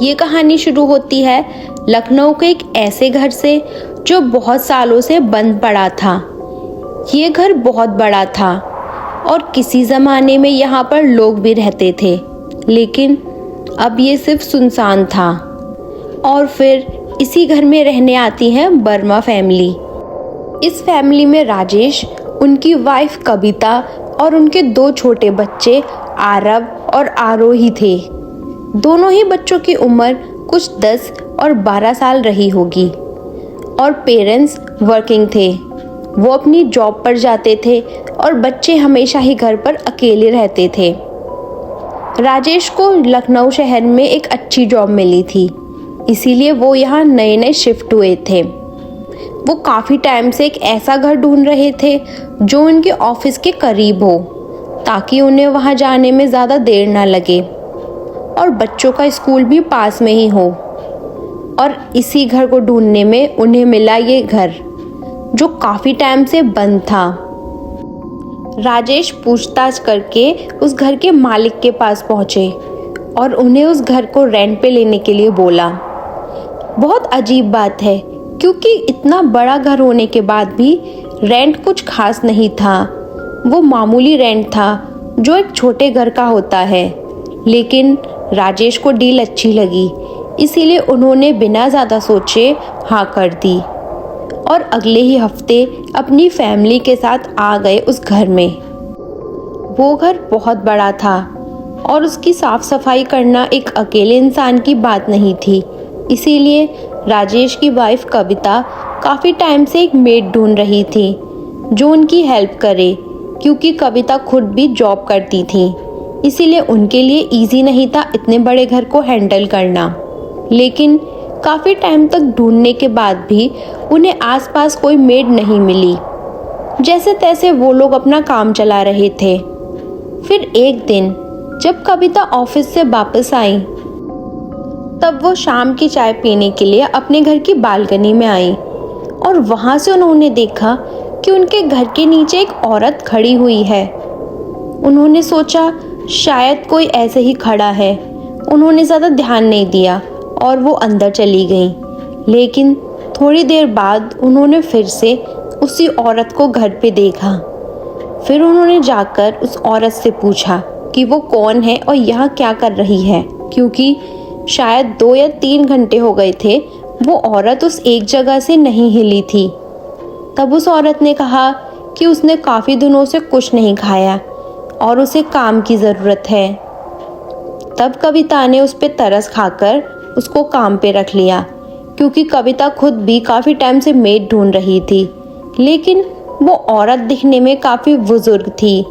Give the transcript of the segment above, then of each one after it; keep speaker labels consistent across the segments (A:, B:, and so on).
A: ये कहानी शुरू होती है लखनऊ के एक ऐसे घर से जो बहुत सालों से बंद पड़ा था। ये घर बहुत बड़ा था और किसी ज़माने में यहाँ पर लोग भी रहते थे, लेकिन अब ये सिर्फ सुनसान था। और फिर इसी घर में रहने आती है वर्मा फैमिली। इस फैमिली में राजेश, उनकी वाइफ कविता और उनके 2 छोटे बच्चे आरव और आरोही थे। दोनों ही बच्चों की उम्र कुछ 10 और 12 साल रही होगी और पेरेंट्स वर्किंग थे। वो अपनी जॉब पर जाते थे और बच्चे हमेशा ही घर पर अकेले रहते थे। राजेश को लखनऊ शहर में एक अच्छी जॉब मिली थी, इसीलिए वो यहाँ नए शिफ्ट हुए थे। वो काफ़ी टाइम से एक ऐसा घर ढूंढ रहे थे जो उनके ऑफिस के करीब हो, ताकि उन्हें वहाँ जाने में ज़्यादा देर ना लगे और बच्चों का स्कूल भी पास में ही हो। और इसी घर को ढूंढने में उन्हें मिला ये घर, जो काफ़ी टाइम से बंद था। राजेश पूछताछ करके उस घर के मालिक के पास पहुँचे और उन्हें उस घर को रेंट पे लेने के लिए बोला। बहुत अजीब बात है, क्योंकि इतना बड़ा घर होने के बाद भी रेंट कुछ खास नहीं था। वो मामूली रेंट था जो एक छोटे घर का होता है। लेकिन राजेश को डील अच्छी लगी, इसीलिए उन्होंने बिना ज़्यादा सोचे हाँ कर दी और अगले ही हफ्ते अपनी फैमिली के साथ आ गए उस घर में। वो घर बहुत बड़ा था और उसकी साफ सफाई करना एक अकेले इंसान की बात नहीं थी, इसीलिए राजेश की वाइफ कविता काफ़ी टाइम से एक मेड ढूंढ रही थी जो उनकी हेल्प करे, क्योंकि कविता खुद भी जॉब करती थी, इसीलिए उनके लिए इजी नहीं था इतने बड़े घर को हैंडल करना। लेकिन काफ़ी टाइम तक ढूंढने के बाद भी उन्हें आसपास कोई मेड नहीं मिली। जैसे तैसे वो लोग अपना काम चला रहे थे। फिर एक दिन जब कविता ऑफिस से वापस आई, तब वो शाम की चाय पीने के लिए अपने घर की बालकनी में आई और वहाँ से उन्होंने देखा कि उनके घर के नीचे एक औरत खड़ी हुई है। उन्होंने सोचा शायद कोई ऐसे ही खड़ा है। उन्होंने ज़्यादा ध्यान नहीं दिया और वो अंदर चली गई। लेकिन थोड़ी देर बाद उन्होंने फिर से उसी औरत को घर पे देखा। फिर उन्होंने जाकर उस औरत से पूछा कि वो कौन है और यहाँ क्या कर रही है, क्योंकि शायद 2 या 3 घंटे हो गए थे वो औरत उस एक जगह से नहीं हिली थी। तब उस औरत ने कहा कि उसने काफ़ी दिनों से कुछ नहीं खाया और उसे काम की ज़रूरत है। तब कविता ने उस पर तरस खाकर उसको काम पे रख लिया, क्योंकि कविता खुद भी काफ़ी टाइम से मेड ढूंढ रही थी। लेकिन वो औरत दिखने में काफ़ी बुजुर्ग थी।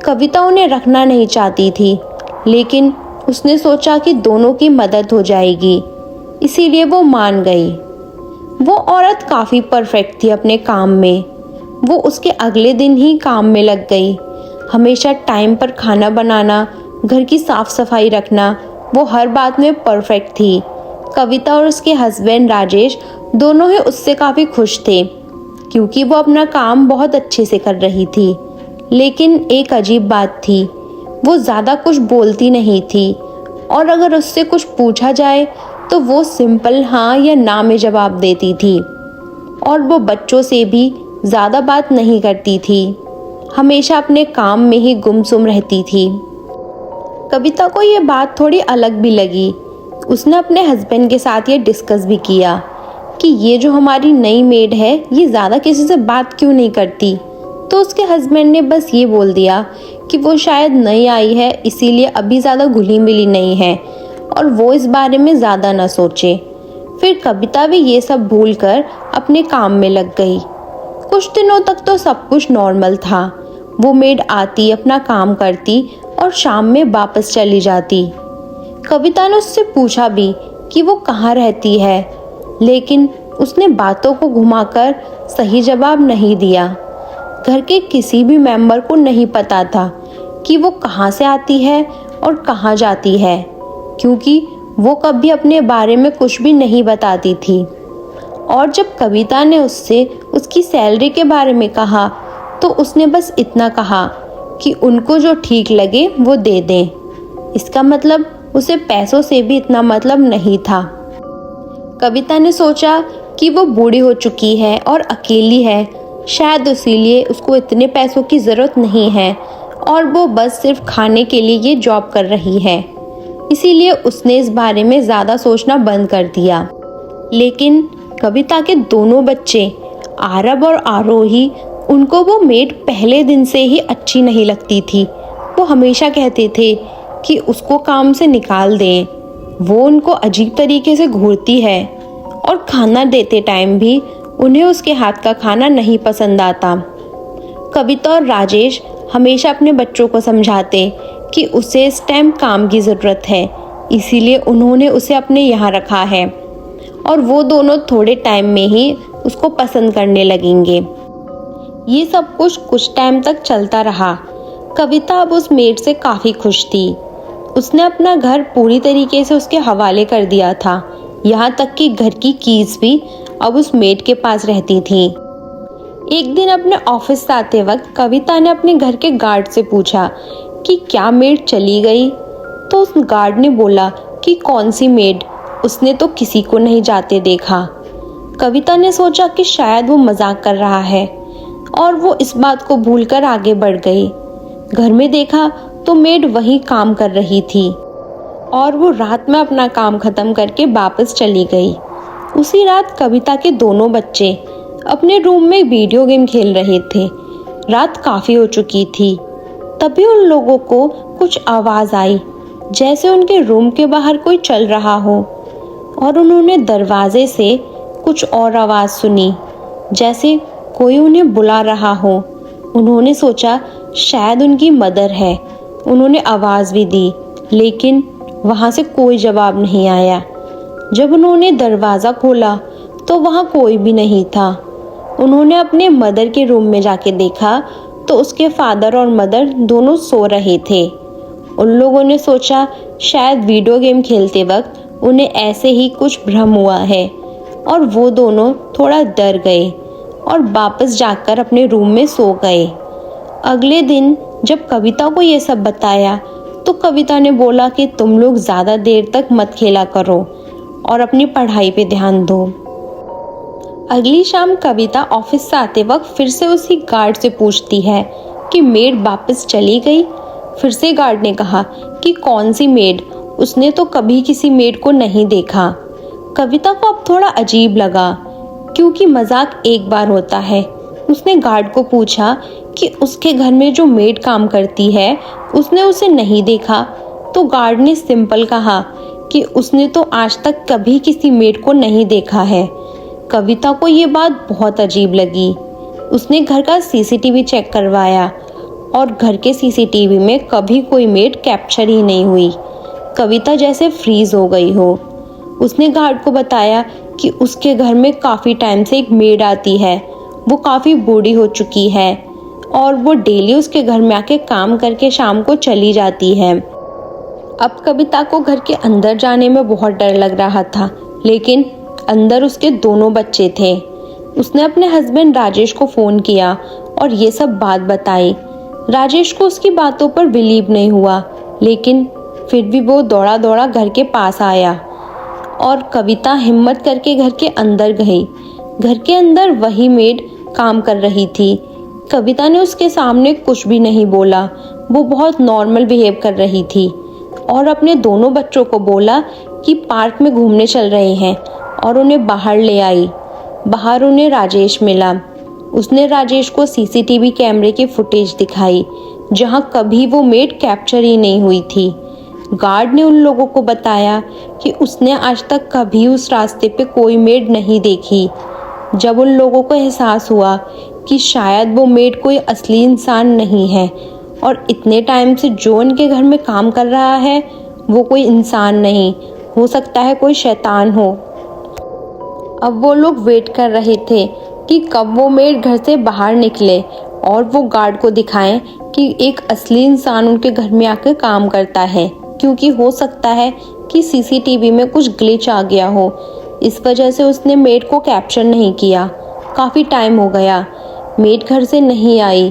A: कविता उन्हें रखना नहीं चाहती थी, लेकिन उसने सोचा कि दोनों की मदद हो जाएगी, इसीलिए वो मान गई। वो औरत काफ़ी परफेक्ट थी अपने काम में। वो उसके अगले दिन ही काम में लग गई। हमेशा टाइम पर खाना बनाना, घर की साफ सफाई रखना, वो हर बात में परफेक्ट थी। कविता और उसके हस्बैंड राजेश दोनों ही उससे काफ़ी खुश थे, क्योंकि वो अपना काम बहुत अच्छे से कर रही थी। लेकिन एक अजीब बात थी, वो ज़्यादा कुछ बोलती नहीं थी और अगर उससे कुछ पूछा जाए तो वो सिंपल हाँ या ना में जवाब देती थी। और वो बच्चों से भी ज़्यादा बात नहीं करती थी, हमेशा अपने काम में ही गुमसुम रहती थी। कविता को ये बात थोड़ी अलग भी लगी। उसने अपने हस्बैंड के साथ ये डिस्कस भी किया कि ये जो हमारी नई मेड है ये ज़्यादा किसी से बात क्यों नहीं करती। तो उसके हस्बैंड ने बस ये बोल दिया कि वो शायद नई आई है, इसीलिए अभी ज़्यादा घुली मिली नहीं है और वो इस बारे में ज़्यादा ना सोचे। फिर कविता भी ये सब भूलकर अपने काम में लग गई। कुछ दिनों तक तो सब कुछ नॉर्मल था। वो मेड आती, अपना काम करती और शाम में वापस चली जाती। कविता ने उससे पूछा भी कि वो कहाँ रहती है, लेकिन उसने बातों को घुमाकर सही जवाब नहीं दिया। घर के किसी भी मेंबर को नहीं पता था कि वो कहाँ से आती है और कहाँ जाती है, क्योंकि वो कभी अपने बारे में कुछ भी नहीं बताती थी। और जब कविता ने उससे उसकी सैलरी के बारे में कहा तो उसने बस इतना कहा कि उनको जो ठीक लगे वो दे दें। इसका मतलब उसे पैसों से भी इतना मतलब नहीं था। कविता ने सोचा कि वो बूढ़ी हो चुकी है और अकेली है, शायद इसीलिए उसको इतने पैसों की ज़रूरत नहीं है और वो बस सिर्फ खाने के लिए ये जॉब कर रही है। इसीलिए उसने इस बारे में ज़्यादा सोचना बंद कर दिया। लेकिन कविता के दोनों बच्चे आरव और आरोही, उनको वो मेड पहले दिन से ही अच्छी नहीं लगती थी। वो हमेशा कहते थे कि उसको काम से निकाल दें, वो उनको अजीब तरीके से घूरती है और खाना देते टाइम भी उन्हें उसके हाथ का खाना नहीं पसंद आता। कविता और राजेश हमेशा अपने बच्चों को समझाते कि उसे इस टाइम काम की ज़रूरत है, इसीलिए उन्होंने उसे अपने यहाँ रखा है और वो दोनों थोड़े टाइम में ही उसको पसंद करने लगेंगे। ये सब कुछ टाइम तक चलता रहा। कविता अब उस मेड से काफ़ी खुश थी। उसने अपना घर पूरी तरीके से उसके हवाले कर दिया था, यहाँ तक कि घर की कीज भी अब उस मेड के पास रहती थी। एक दिन अपने ऑफिस से आते वक्त कविता ने अपने घर के गार्ड से पूछा कि क्या मेड चली गई, तो उस गार्ड ने बोला कि कौन सी मेड, उसने तो किसी को नहीं जाते देखा। कविता ने सोचा कि शायद वो मजाक कर रहा है और वो इस बात को भूलकर आगे बढ़ गई। घर में देखा तो मेड वहीं काम कर रही थी और वो रात में अपना काम खत्म करके वापस चली गई। उसी रात कविता के दोनों बच्चे अपने रूम में वीडियो गेम खेल रहे थे। रात काफ़ी हो चुकी थी। तभी उन लोगों को कुछ आवाज़ आई, जैसे उनके रूम के बाहर कोई चल रहा हो, और उन्होंने दरवाजे से कुछ और आवाज़ सुनी, जैसे कोई उन्हें बुला रहा हो। उन्होंने सोचा शायद उनकी मदर है। उन्होंने आवाज़ भी दी, लेकिन वहाँ से कोई जवाब नहीं आया। जब उन्होंने दरवाज़ा खोला तो वहाँ कोई भी नहीं था। उन्होंने अपने मदर के रूम में जाके देखा तो उसके फादर और मदर दोनों सो रहे थे। उन लोगों ने सोचा शायद वीडियो गेम खेलते वक्त उन्हें ऐसे ही कुछ भ्रम हुआ है और वो दोनों थोड़ा डर गए और वापस जाकर अपने रूम में सो गए। अगले दिन जब कविता को ये सब बताया तो कविता ने बोला कि तुम लोग ज़्यादा देर तक मत खेला करो और अपनी पढ़ाई पे ध्यान दो। अगली शाम कविता ऑफिस से आते वक्त फिर से उसी गार्ड से पूछती है कि मेड वापस चली गई। फिर से गार्ड ने कहा कि कौन सी मेड, उसने तो कभी किसी मेड को नहीं देखा। कविता को अब थोड़ा अजीब लगा, क्योंकि मजाक एक बार होता है। उसने गार्ड को पूछा कि उसके घर में जो मेड काम करती है उसने उसे नहीं देखा, तो गार्ड ने सिंपल कहा कि उसने तो आज तक कभी किसी मेड को नहीं देखा है। कविता को ये बात बहुत अजीब लगी। उसने घर का सीसीटीवी चेक करवाया और घर के सीसीटीवी में कभी कोई मेड कैप्चर ही नहीं हुई। कविता जैसे फ्रीज हो गई हो। उसने गार्ड को बताया कि उसके घर में काफ़ी टाइम से एक मेड आती है, वो काफ़ी बूढ़ी हो चुकी है और वो डेली उसके घर में आके काम करके शाम को चली जाती है। अब कविता को घर के अंदर जाने में बहुत डर लग रहा था, लेकिन अंदर उसके दोनों बच्चे थे। उसने अपने हस्बैंड राजेश को फ़ोन किया और ये सब बात बताई। राजेश को उसकी बातों पर बिलीव नहीं हुआ, लेकिन फिर भी वो दौड़ा दौड़ा घर के पास आया और कविता हिम्मत करके घर के अंदर गई। घर के अंदर वही मेड काम कर रही थी। कविता ने उसके सामने कुछ भी नहीं बोला, वो बहुत नॉर्मल बिहेव कर रही थी और अपने दोनों बच्चों को बोला कि पार्क में घूमने चल रहे हैं और उन्हें बाहर ले आई। बाहर उन्हें राजेश मिला। उसने राजेश को सीसीटीवी कैमरे की फुटेज दिखाई, जहां कभी वो मेड कैप्चर ही नहीं हुई थी। गार्ड ने उन लोगों को बताया कि उसने आज तक कभी उस रास्ते पे कोई मेड नहीं देखी। जब उन लोगों को एहसास हुआ कि शायद वो मेड कोई असली इंसान नहीं है और इतने टाइम से जो उनके घर में काम कर रहा है वो कोई इंसान नहीं, हो सकता है कोई शैतान हो। अब वो लोग वेट कर रहे थे कि कब वो मेड घर से बाहर निकले और वो गार्ड को दिखाएं कि एक असली इंसान उनके घर में आकर काम करता है, क्योंकि हो सकता है कि सीसीटीवी में कुछ ग्लिच आ गया हो, इस वजह से उसने मेड को कैप्चर नहीं किया। काफ़ी टाइम हो गया, मेड घर से नहीं आई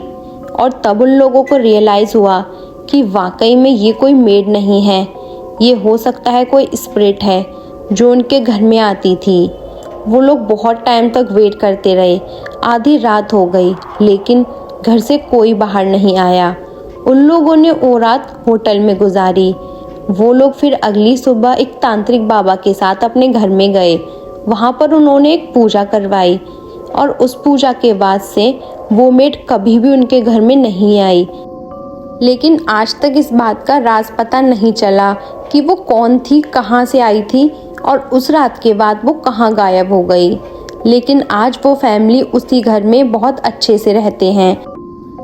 A: और तब उन लोगों को रियलाइज़ हुआ कि वाकई में ये कोई मेड नहीं है, ये हो सकता है कोई स्पिरिट है जो उनके घर में आती थी। वो लोग बहुत टाइम तक वेट करते रहे, आधी रात हो गई लेकिन घर से कोई बाहर नहीं आया। उन लोगों ने वो रात होटल में गुजारी। वो लोग फिर अगली सुबह एक तांत्रिक बाबा के साथ अपने घर में गए। वहाँ पर उन्होंने एक पूजा करवाई और उस पूजा के बाद से वो मेड कभी भी उनके घर में नहीं आई। लेकिन आज तक इस बात का राज पता नहीं चला कि वो कौन थी, कहाँ से आई थी और उस रात के बाद वो कहाँ गायब हो गई। लेकिन आज वो फैमिली उसी घर में बहुत अच्छे से रहते हैं।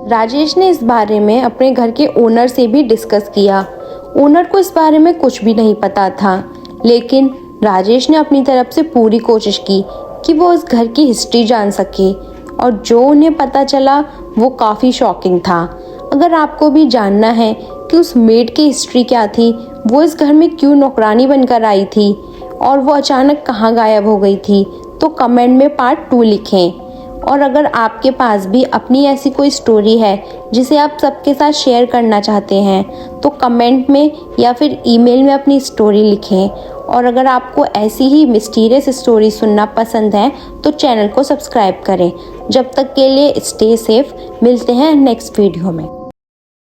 A: राजेश ने इस बारे में अपने घर के ओनर से भी डिस्कस किया। ओनर को इस बारे में कुछ भी नहीं पता था, लेकिन राजेश ने अपनी तरफ से पूरी कोशिश की कि वो इस घर की हिस्ट्री जान सके और जो उन्हें पता चला वो काफ़ी शॉकिंग था। अगर आपको भी जानना है कि उस मेड की हिस्ट्री क्या थी, वो इस घर में क्यों नौकरानी बनकर आई थी और वो अचानक कहाँ गायब हो गई थी, तो कमेंट में पार्ट 2 लिखें। और अगर आपके पास भी अपनी ऐसी कोई स्टोरी है जिसे आप सबके साथ शेयर करना चाहते हैं तो कमेंट में या फिर ईमेल में अपनी स्टोरी लिखें। और अगर आपको ऐसी ही मिस्टीरियस स्टोरी सुनना पसंद है तो चैनल को सब्सक्राइब करें। जब तक के लिए स्टे सेफ, मिलते हैं नेक्स्ट वीडियो में।